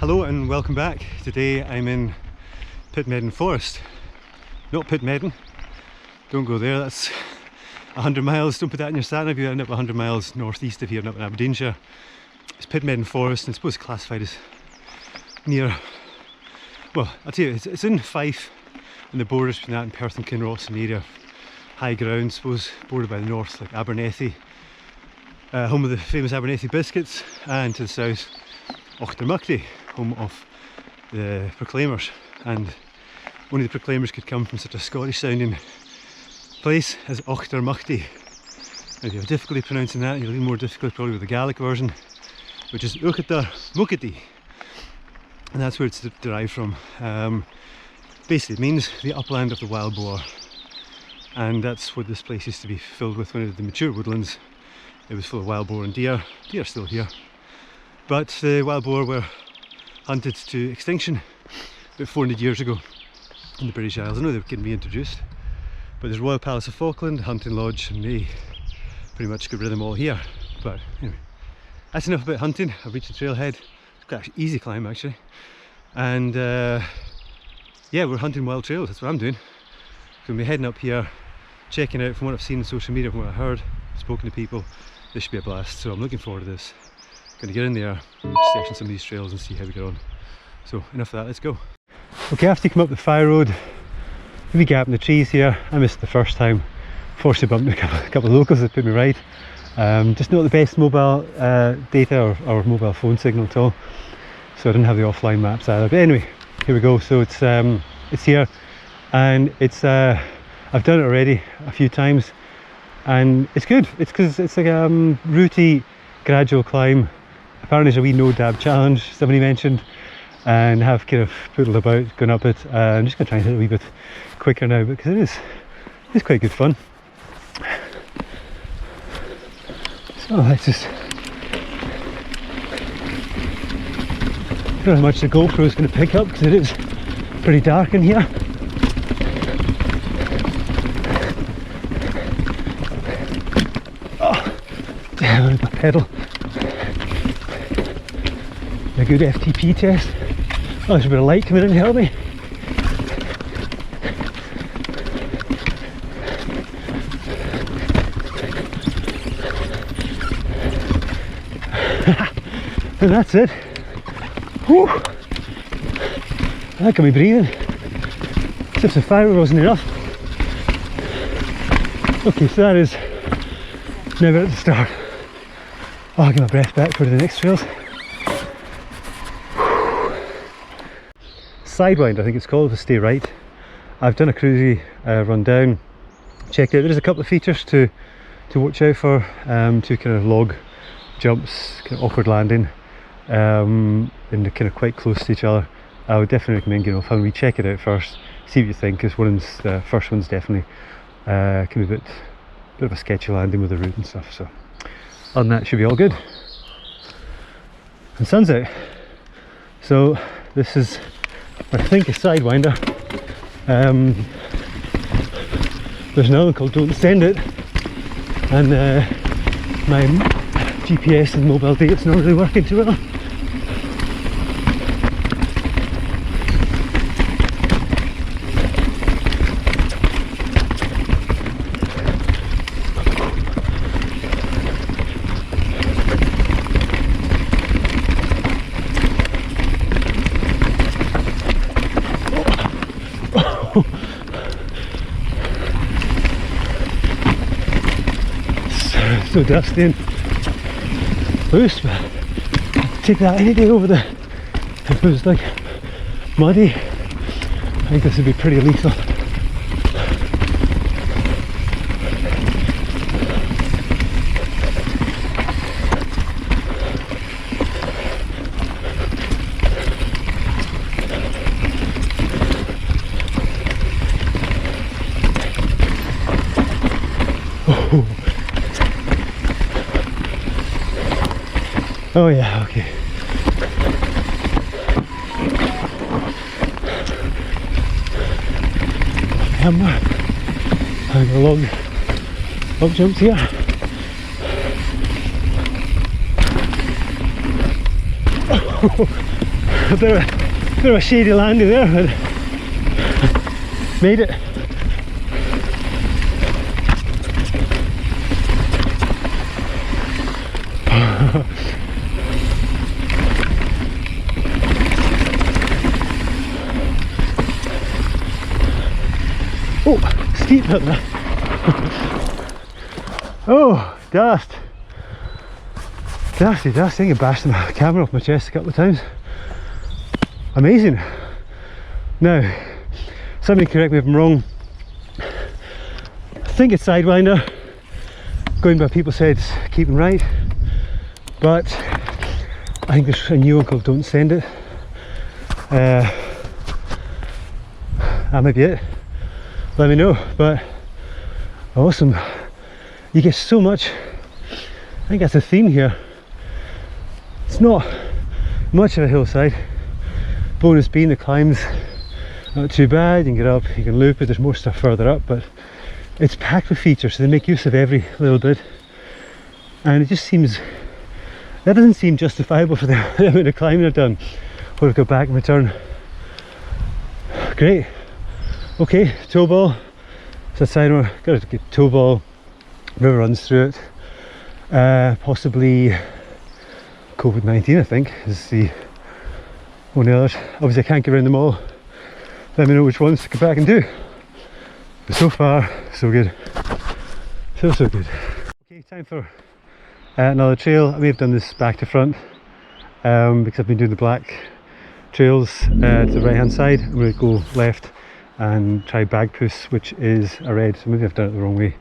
Hello and welcome back. Today I'm in Pitmedden Forest. Not Pitmedden. Don't go there, that's 100 miles. Don't put that in your sat nav. You end up 100 miles northeast of here, up in Aberdeenshire. It's Pitmedden Forest, and I suppose classified as near, well, I'll tell you, it's in Fife, and the borders between that and Perth and Kinross, an area of high ground, I suppose, bordered by the north, like Abernethy, home of the famous Abernethy biscuits, and to the south, Auchtermuchty, home of the Proclaimers. And only the Proclaimers could come from such a Scottish sounding place as Auchtermuchty. And if you have difficulty pronouncing that, you'll have more difficulty probably with the Gaelic version, which is Auchtermuchty, and that's where it's derived from. Basically it means the upland of the wild boar, and that's what this place used to be filled with when it had the mature woodlands. It was full of wild boar and deer. Deer are still here, but the wild boar were hunted to extinction about 400 years ago in the British Isles. I know they were getting reintroduced, but there's Royal Palace of Falkland, Hunting Lodge, and they pretty much got rid of them all here. But anyway, that's enough about hunting. I've reached the trailhead. It's quite an easy climb actually, and yeah, we're hunting wild trails. That's what I'm doing. So we're heading up here, checking out from what I've seen on social media, from what I heard, spoken to people. This should be a blast, so I'm looking forward to this. Going to get in there, section some of these trails and see how we get on. So enough of that, let's go. Okay, after you come up the fire road, wee gap in the trees here. I missed it the first time. Fortunately bumped into a couple of locals that put me right. Just not the best mobile data or mobile phone signal at all, so I didn't have the offline maps either. But anyway, here we go. So it's here, and it's I've done it already a few times, and it's good. It's because it's like a rooty, gradual climb. Apparently there's a wee no dab challenge somebody mentioned, and have kind of poodled about going up it. I'm just going to try and hit it a wee bit quicker now, because it's quite good fun. So let's just, I don't know how much the GoPro is going to pick up, because it is pretty dark in here. Oh, damn, I pedal. A good FTP test. Oh, there's a bit of light coming in to help me. And that's it. Whew. That got me breathing. As if the fire wasn't enough. Okay, so that is now we're at the start. Oh, I'll get my breath back for the next trails. Sidewinder, I think it's called, to stay right. I've done a cruisy run down, checked out. There's a couple of features to watch out for, two kind of log jumps, kind of awkward landing, and they're kind of quite close to each other. I would definitely recommend getting off and we check it out first, see what you think, because the first one's definitely can be a bit of a sketchy landing with the route and stuff. So other than that, it should be all good. And sun's out, so this is, I think, a Sidewinder. There's another one called Don't Send It, and my GPS and mobile data's not really working too well. So dusty and loose, but I'd take that any day over the, if it was like muddy. I think this would be pretty lethal. Oh yeah, okay. Hammer. And a log jumps here. A bit of a shady landing there, but made it. Oh, steep hit there. Oh, dust. Dusty dust. I think I bashed the camera off my chest a couple of times. Amazing. Now, somebody correct me if I'm wrong. I think it's Sidewinder. Going by people said it's keeping right, but I think there's a new one called Don't Send It. That might be it. Let me know. But awesome. You get so much. I think that's the theme here. It's not much of a hillside. Bonus being the climbs not too bad. You can get up, you can loop it. There's more stuff further up, but it's packed with features, so they make use of every little bit. And it just seems, that doesn't seem justifiable for the amount of climbing I've done. What I've got back in return. Great. Okay, Towball. So Sidewinder, got to get Towball. River runs through it. Possibly COVID-19, I think, is the only others. Obviously I can't get around them all. Let me know which ones to go back and do. But so far, so good. So good. Okay, time for another trail. I may have done this back to front because I've been doing the black trails to the right hand side. I'm going to go left and try Bagpuss, which is a red, so maybe I've done it the wrong way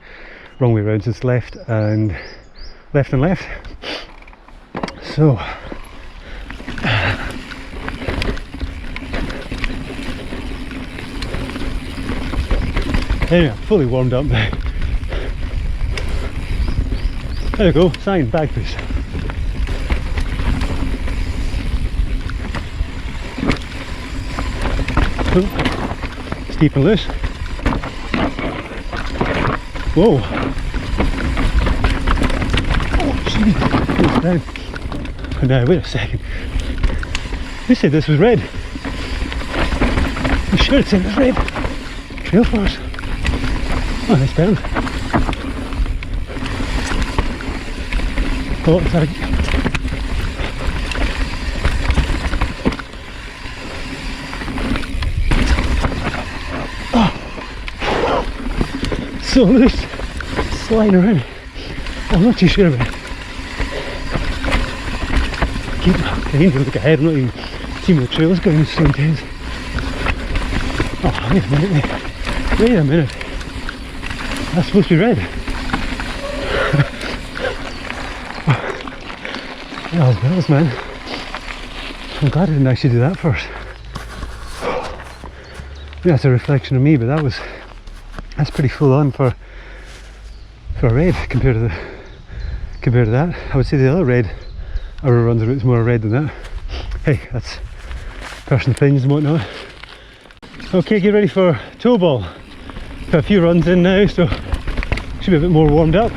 around, since left and left. So anyway, fully warmed up now. There we go, sign Bagpuss. Steep and loose. Whoa. Oh jeez, it's down. Oh, now wait a second. Who said this was red? You sure it said it was red? Trail forest. Oh, nice down. Oh, sorry. Oh. So loose, sliding around. I'm not too sure about it. I need to look ahead. I'm not even seeing where the trail is going. It's so intense. Oh, wait a minute, mate. Wait a minute. That's supposed to be red. Bells, man. I'm glad I didn't actually do that first. Yeah, that's a reflection of me, but that's pretty full on for a red compared to that. I would say the other red our runs are more red than that. Hey, that's personal opinions and whatnot. Okay, get ready for Towball. Got a few runs in now, so should be a bit more warmed up.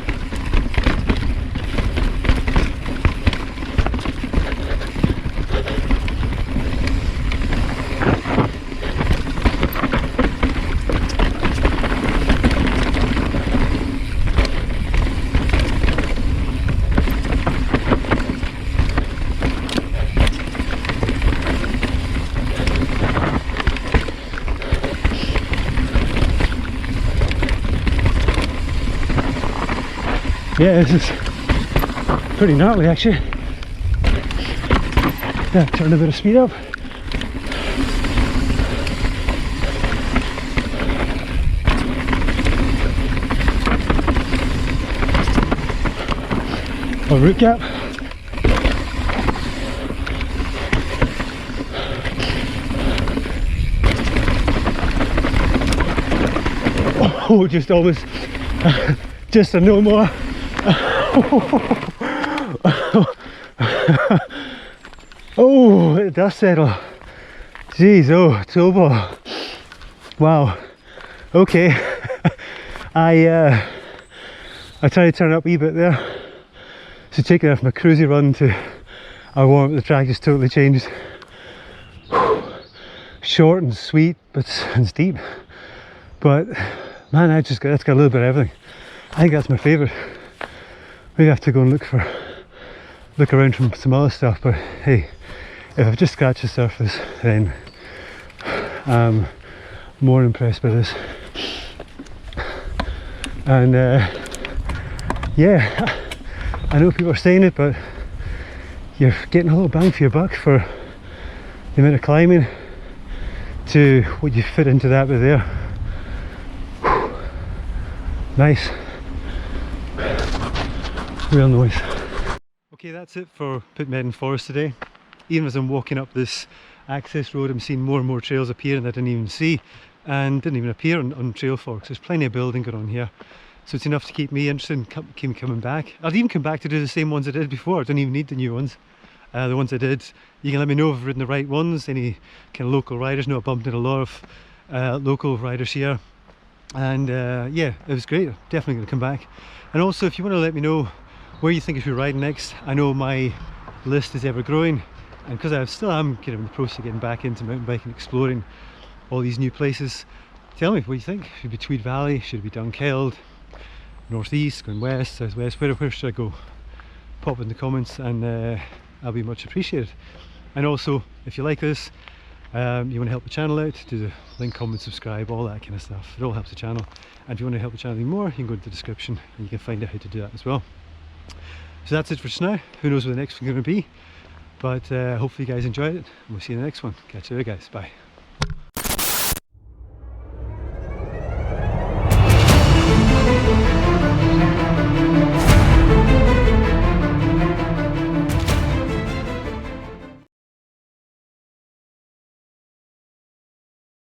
Yeah, this is pretty gnarly actually. Yeah, turn a bit of speed up. A root gap. Oh, just almost, just a no more. Oh, it does settle. Jeez, oh, Towball. Wow. Okay. I tried to turn it up a wee bit there. So taking it off my cruisy run to I warm up, the track just totally changed. short and sweet, but and steep. But man, it's got a little bit of everything. I think that's my favourite. Maybe I have to go and look around for some other stuff. But hey, if I've just scratched the surface, then I'm more impressed by this. And yeah, I know people are saying it, but you're getting a little bang for your buck for the amount of climbing to what you fit into that bit there. Whew. Nice. Real noise. Okay, that's it for Pitmedden Forest today. Even as I'm walking up this access road, I'm seeing more and more trails appearing that I didn't even see and didn't even appear on trail forks. There's plenty of building going on here, so it's enough to keep me interested and keep me coming back. I'd even come back to do the same ones I did before. I don't even need the new ones. The ones I did, you can let me know if I've ridden the right ones. Any kind of local riders. I know I bumped into a lot of local riders here, and yeah, it was great. I'm definitely going to come back. And also, if you want to let me know where you think I should be riding next, I know my list is ever growing, and because I still am kind of in the process of getting back into mountain biking, exploring all these new places, tell me what you think. Should it be Tweed Valley? Should it be Dunkeld? Northeast, going west, southwest? Where should I go? Pop in the comments, and I'll be much appreciated. And also, if you like this, you want to help the channel out, do the link, comment, subscribe, all that kind of stuff. It all helps the channel. And if you want to help the channel even more, you can go into the description and you can find out how to do that as well. So that's it for now. Who knows what the next one's going to be, but hopefully you guys enjoyed it, and we'll see you in the next one. Catch you later, guys. Bye.